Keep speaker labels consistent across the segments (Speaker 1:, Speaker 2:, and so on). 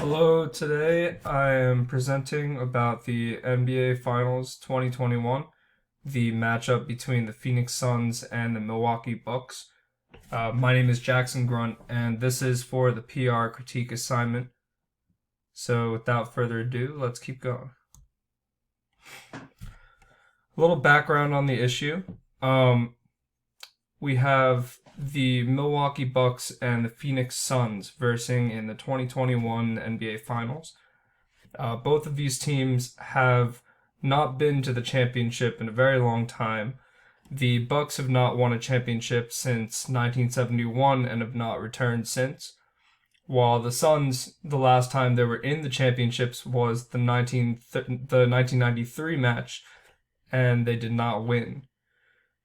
Speaker 1: Hello, today I am presenting about the NBA Finals 2021, the matchup between the Phoenix Suns and the Milwaukee Bucks. My name is Jackson Grunt, and this is for the PR critique assignment. So, without further ado, let's keep going. A little background on the issue. We have the Milwaukee Bucks and the Phoenix Suns versing in the 2021 NBA Finals. Both of these teams have not been to the championship in a very long time. The Bucks have not won a championship since 1971 and have not returned since. While the Suns, the last time they were in the championships was the 1993 match, and they did not win.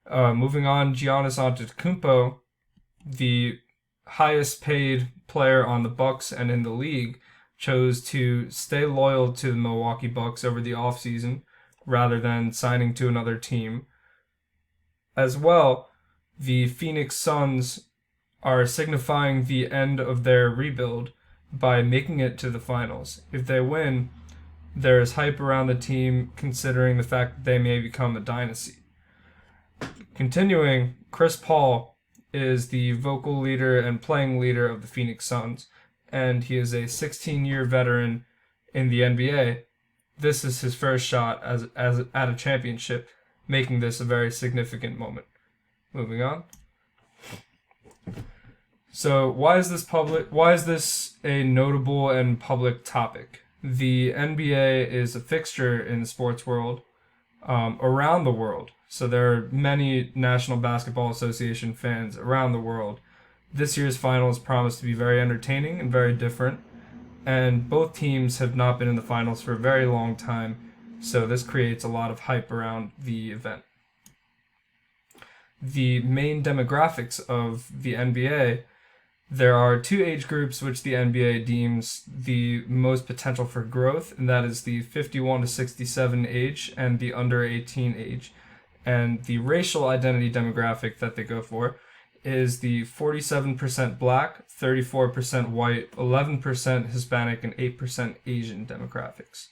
Speaker 1: Moving on, Giannis Antetokounmpo, the highest paid player on the Bucks and in the league, chose to stay loyal to the Milwaukee Bucks over the offseason rather than signing to another team. As well, the Phoenix Suns are signifying the end of their rebuild by making it to the finals. If they win, there is hype around the team considering the fact that they may become a dynasty. Continuing, Chris Paul is the vocal leader and playing leader of the Phoenix Suns, and he is a 16-year veteran in the NBA. This is his first shot as at a championship, making this a very significant moment. Moving on. So, why is this a notable and public topic? The NBA is a fixture in the sports world around the world. So there are many National Basketball Association fans around the world. This year's finals promise to be very entertaining and very different, and both teams have not been in the finals for a very long time, so this creates a lot of hype around the event. The main demographics of the NBA, there are two age groups which the NBA deems the most potential for growth, and that is the 51 to 67 age and the under 18 age. And the racial identity demographic that they go for is the 47% black, 34% white, 11% Hispanic, and 8% Asian demographics.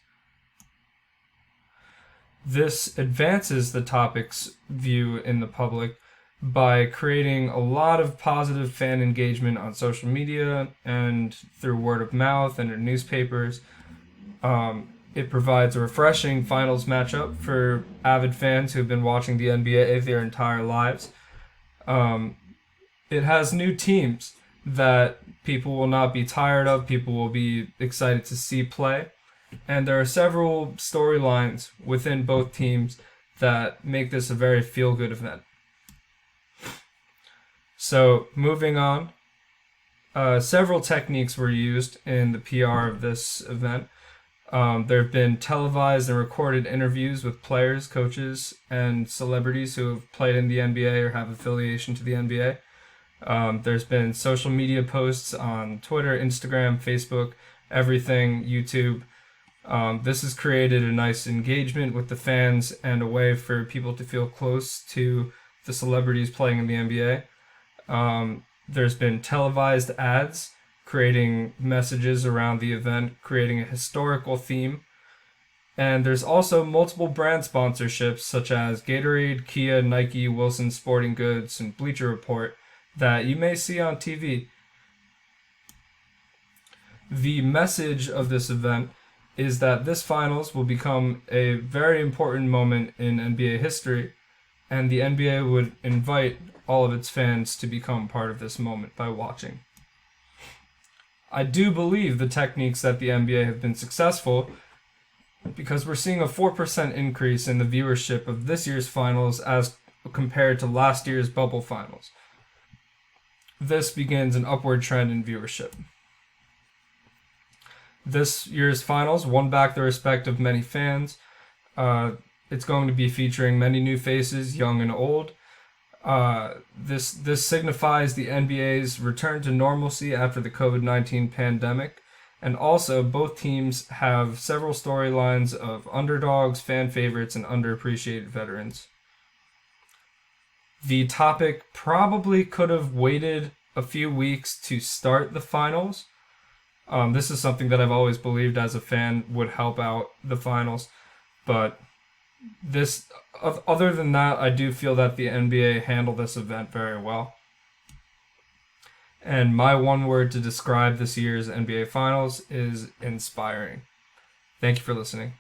Speaker 1: This advances the topic's view in the public by creating a lot of positive fan engagement on social media and through word of mouth and in newspapers. It provides a refreshing finals matchup for avid fans who have been watching the NBA their entire lives. It has new teams that people will not be tired of, people will be excited to see play. And there are several storylines within both teams that make this a very feel-good event. So, moving on, several techniques were used in the PR of this event. There have been televised and recorded interviews with players, coaches, and celebrities who have played in the NBA or have affiliation to the NBA. There's been social media posts on Twitter, Instagram, Facebook, everything, YouTube. This has created a nice engagement with the fans and a way for people to feel close to the celebrities playing in the NBA. There's been televised ads creating messages around the event, creating a historical theme. And there's also multiple brand sponsorships such as Gatorade, Kia, Nike, Wilson Sporting Goods, and Bleacher Report that you may see on TV. The message of this event is that this finals will become a very important moment in NBA history, and the NBA would invite all of its fans to become part of this moment by watching. I do believe the techniques that the NBA have been successful because we're seeing a 4% increase in the viewership of this year's finals as compared to last year's bubble finals. This begins an upward trend in viewership. This year's finals won back the respect of many fans. It's going to be featuring many new faces, young and old. This signifies the NBA's return to normalcy after the COVID-19 pandemic, and also both teams have several storylines of underdogs, fan favorites, and underappreciated veterans. The topic probably could have waited a few weeks to start the finals, This is something that I've always believed as a fan would help out the finals. But this, other than that, I do feel that the NBA handled this event very well. And my one word to describe this year's NBA Finals is inspiring. Thank you for listening.